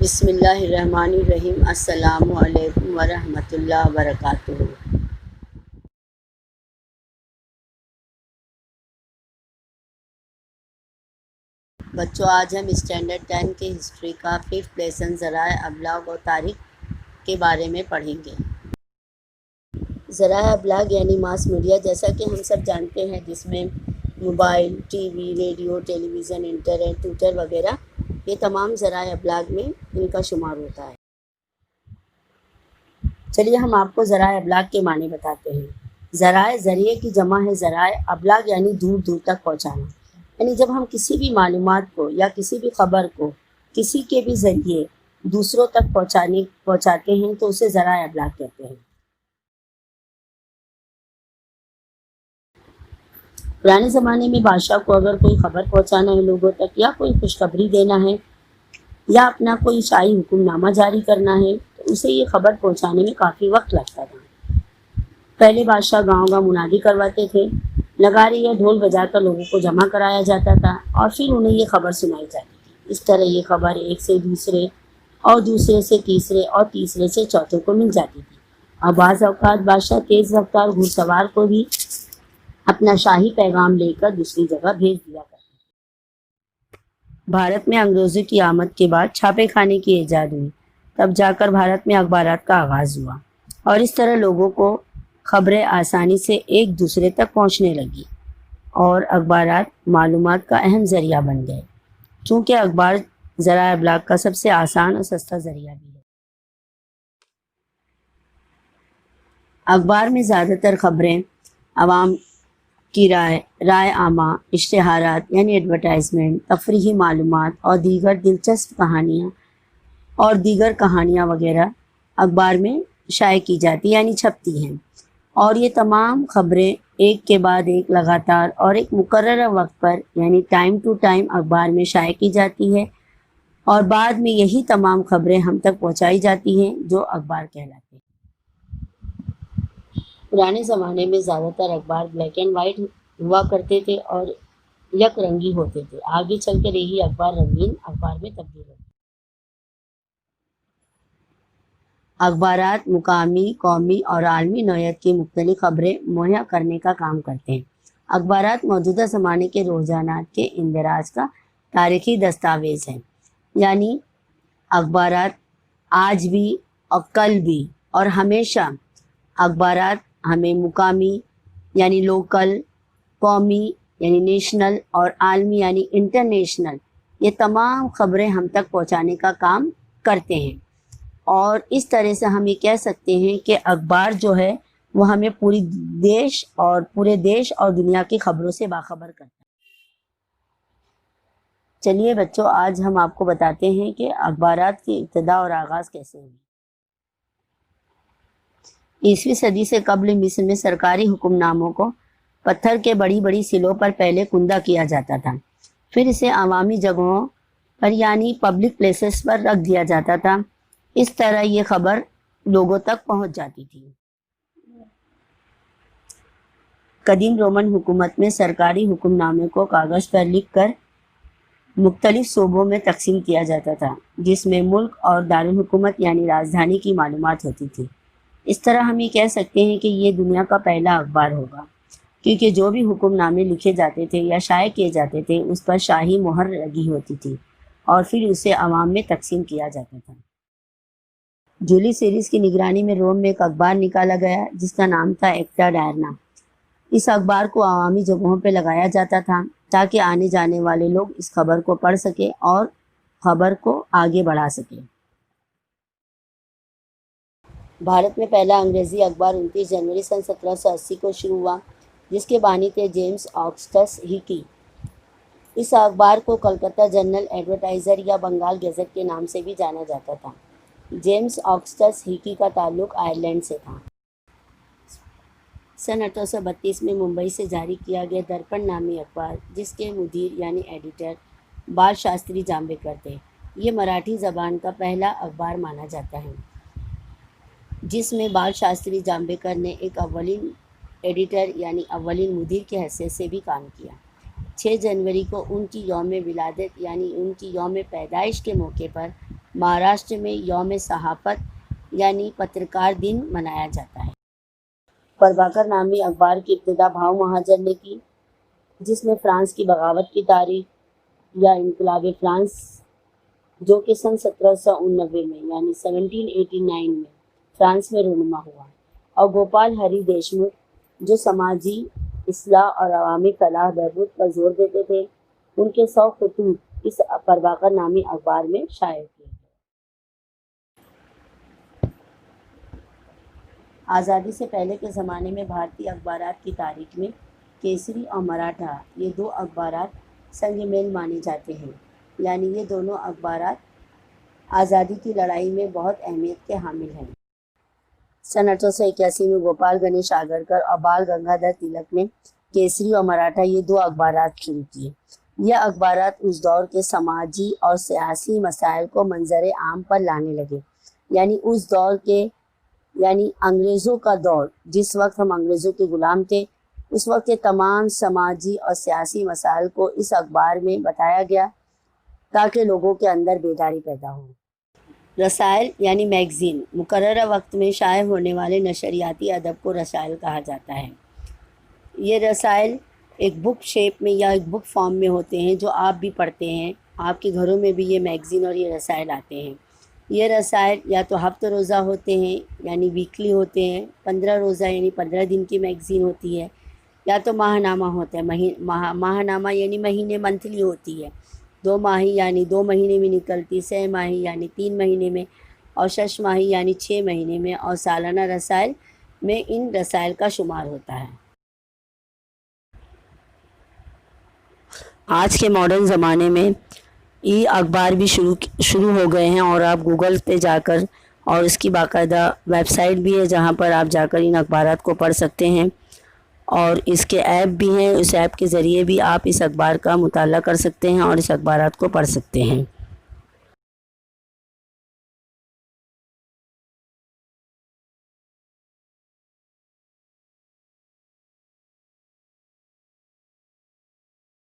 بسم اللہ الرحمن الرحیم۔ السلام علیکم ورحمۃ اللہ وبرکاتہ۔ بچوں، آج ہم اسٹینڈرڈ 10 کے ہسٹری کا 5th لیسن ذرائع ابلاغ اور تاریخ کے بارے میں پڑھیں گے۔ ذرائع ابلاغ یعنی ماس میڈیا، جیسا کہ ہم سب جانتے ہیں، جس میں موبائل، ٹی وی، ریڈیو، ٹیلی ویژن، انٹرنیٹ، ٹویٹر وغیرہ، یہ تمام ذرائع ابلاغ میں ان کا شمار ہوتا ہے۔ چلیے ہم آپ کو ذرائع ابلاغ کے معنی بتاتے ہیں۔ ذرائع ذریعے کی جمع ہے ذرائع، ابلاغ یعنی دور دور تک پہنچانا۔ یعنی جب ہم کسی بھی معلومات کو یا کسی بھی خبر کو کسی کے بھی ذریعے دوسروں تک پہنچاتے ہیں تو اسے ذرائع ابلاغ کہتے ہیں۔ پرانے زمانے میں بادشاہ کو اگر کوئی خبر پہنچانا ہے لوگوں تک، یا کوئی خوشخبری دینا ہے، یا اپنا کوئی شاہی حکم نامہ جاری کرنا ہے، تو اسے یہ خبر پہنچانے میں کافی وقت لگتا تھا۔ پہلے بادشاہ گاؤں گاؤں منادی کرواتے تھے، نگارے یا ڈھول بجا کر لوگوں کو جمع کرایا جاتا تھا اور پھر انہیں یہ خبر سنائی جاتی تھی۔ اس طرح یہ خبر ایک سے دوسرے اور دوسرے سے تیسرے اور تیسرے سے چوتھے کو مل جاتی تھی، اور بعض اوقات بادشاہ تیز رفتار گھڑ سوار کو بھی اپنا شاہی پیغام لے کر دوسری جگہ بھیج دیا کرتا تھا۔ بھارت میں انگریزوں کی آمد کے بعد چھاپے خانے کی ایجاد ہوئی، تب جا کر بھارت میں اخبارات کا آغاز ہوا، اور اس طرح لوگوں کو خبریں آسانی سے ایک دوسرے تک پہنچنے لگی، اور اخبارات معلومات کا اہم ذریعہ بن گئے، چونکہ اخبار ذرائع ابلاغ کا سب سے آسان اور سستا ذریعہ بھی ہے۔ اخبار میں زیادہ تر خبریں عوام کی رائے عامہ، اشتہارات یعنی ایڈورٹائزمنٹ، تفریحی معلومات اور دیگر دلچسپ کہانیاں وغیرہ اخبار میں شائع کی جاتی یعنی چھپتی ہیں، اور یہ تمام خبریں ایک کے بعد ایک لگاتار اور ایک مقررہ وقت پر یعنی ٹائم ٹو ٹائم اخبار میں شائع کی جاتی ہے، اور بعد میں یہی تمام خبریں ہم تک پہنچائی جاتی ہیں جو اخبار کہلاتے ہیں۔ پرانے زمانے میں زیادہ تر اخبار بلیک اینڈ وائٹ ہوا کرتے تھے اور یک رنگی ہوتے تھے۔ آگے چل کر یہی اخبار رنگین اخبار میں تبدیل ہوتے۔ اخبارات مقامی، قومی اور عالمی نوعیت کی مختلف خبریں مہیا کرنے کا کام کرتے ہیں۔ اخبارات موجودہ زمانے کے رجحانات کے اندراج کا تاریخی دستاویز ہیں، یعنی اخبارات آج بھی اور کل بھی اور ہمیشہ اخبارات ہمیں مقامی یعنی لوکل، قومی یعنی نیشنل اور عالمی یعنی انٹرنیشنل، یہ تمام خبریں ہم تک پہنچانے کا کام کرتے ہیں، اور اس طرح سے ہم یہ کہہ سکتے ہیں کہ اخبار جو ہے وہ ہمیں پورے دیش اور دنیا کی خبروں سے باخبر کرتا ہے۔ چلیے بچوں، آج ہم آپ کو بتاتے ہیں کہ اخبارات کی ابتدا اور آغاز کیسے ہوئی۔ 20ویں صدی سے قبل مصر میں سرکاری حکم ناموں کو پتھر کے بڑی بڑی سلوں پر پہلے کندہ کیا جاتا تھا، پھر اسے عوامی جگہوں پر یعنی پبلک پلیسز پر رکھ دیا جاتا تھا۔ اس طرح یہ خبر لوگوں تک پہنچ جاتی تھی۔ قدیم رومن حکومت میں سرکاری حکم نامے کو کاغذ پر لکھ کر مختلف صوبوں میں تقسیم کیا جاتا تھا، جس میں ملک اور دارالحکومت یعنی راجدھانی کی معلومات ہوتی تھی۔ اس طرح ہم یہ کہہ سکتے ہیں کہ یہ دنیا کا پہلا اخبار ہوگا، کیونکہ جو بھی حکم نامے لکھے جاتے تھے یا شائع کیے جاتے تھے اس پر شاہی مہر لگی ہوتی تھی، اور پھر اسے عوام میں تقسیم کیا جاتا تھا۔ جولیس سیریس کی نگرانی میں روم میں ایک اخبار نکالا گیا جس کا نام تھا ایکٹا ڈائرنا۔ اس اخبار کو عوامی جگہوں پہ لگایا جاتا تھا تاکہ آنے جانے والے لوگ اس خبر کو پڑھ سکیں اور خبر کو آگے بڑھا سکیں۔ بھارت میں پہلا انگریزی اخبار 29 جنوری سن 1780 کو شروع ہوا، جس کے بانی تھے جیمز آگسٹس ہیکی۔ اس اخبار کو کلکتہ جرنل ایڈورٹائزر یا بنگال گیزٹ کے نام سے بھی جانا جاتا تھا۔ جیمز آگسٹس ہیکی کا تعلق آئرلینڈ سے تھا۔ سن 1832 میں ممبئی سے جاری کیا گیا درپن نامی اخبار، جس کے مدیر یعنی ایڈیٹر بال شاستری جامبیکر تھے، یہ مراٹھی زبان کا پہلا اخبار مانا جاتا ہے، جس میں بال شاستری جامبیکر نے ایک اولین ایڈیٹر یعنی اولین مدیر کی حیثیت سے بھی کام کیا۔ 6 جنوری کو ان کی یوم ولادت یعنی ان کی یوم پیدائش کے موقع پر مہاراشٹر میں یوم صحافت یعنی پترکار دن منایا جاتا ہے۔ پربھاکر نامی اخبار کی ابتدا بھاؤ مہاجن نے کی، جس میں فرانس کی بغاوت کی تاریخ یا انقلاب فرانس جو کہ سن 1789 میں یعنی 1789 میں فرانس میں رونما ہوا، اور گوپال ہری دیشمکھ جو سماجی اصلاح اور عوامی فلاح بہبود پر زور دیتے تھے، ان کے 100 خطوط اس پربھاکر نامی اخبار میں شائع کیے گئے۔ آزادی سے پہلے کے زمانے میں بھارتی اخبارات کی تاریخ میں کیسری اور مراٹھا یہ 2 اخبارات سنگ میل مانے جاتے ہیں، یعنی یہ دونوں اخبارات آزادی کی لڑائی میں بہت اہمیت کے حامل ہیں۔ سن 1881 میں گوپال گنیش آگرکر اور بال گنگادھر تلک نے کیسری اور مراٹھا یہ 2 اخبارات شروع کیے۔ یہ اخبارات اس دور کے سماجی اور سیاسی مسائل کو منظر عام پر لانے لگے، یعنی اس دور کے انگریزوں کا دور، جس وقت ہم انگریزوں کے غلام تھے، اس وقت کے تمام سماجی اور سیاسی مسائل کو اس اخبار میں بتایا گیا تاکہ لوگوں کے اندر بیداری پیدا ہو۔ رسائل یعنی میگزین، مقررہ وقت میں شائع ہونے والے نشریاتی ادب کو رسائل کہا جاتا ہے۔ یہ رسائل ایک بک شیپ میں یا ایک بک فارم میں ہوتے ہیں جو آپ بھی پڑھتے ہیں، آپ کے گھروں میں بھی یہ میگزین اور یہ رسائل آتے ہیں۔ یہ رسائل یا تو ہفتہ روزہ ہوتے ہیں یعنی ویکلی ہوتے ہیں، 15 روزہ یعنی 15 دن کی میگزین ہوتی ہے، یا تو ماہ نامہ ہوتا ہے، ماہ نامہ یعنی مہینے منتھلی ہوتی ہے، 2 ماہی یعنی 2 مہینے میں نکلتی، 6 ماہی یعنی 3 مہینے میں، اور 6 ماہی یعنی 6 مہینے میں، اور سالانہ رسائل میں ان رسائل کا شمار ہوتا ہے۔ آج کے ماڈرن زمانے میں ای اخبار بھی شروع ہو گئے ہیں، اور آپ گوگل پہ جا کر، اور اس کی باقاعدہ ویب سائٹ بھی ہے جہاں پر آپ جا کر ان اخبارات کو پڑھ سکتے ہیں، اور اس کے ایپ بھی ہیں، اس ایپ کے ذریعے بھی آپ اس اخبار کا مطالعہ کر سکتے ہیں اور اس اخبارات کو پڑھ سکتے ہیں۔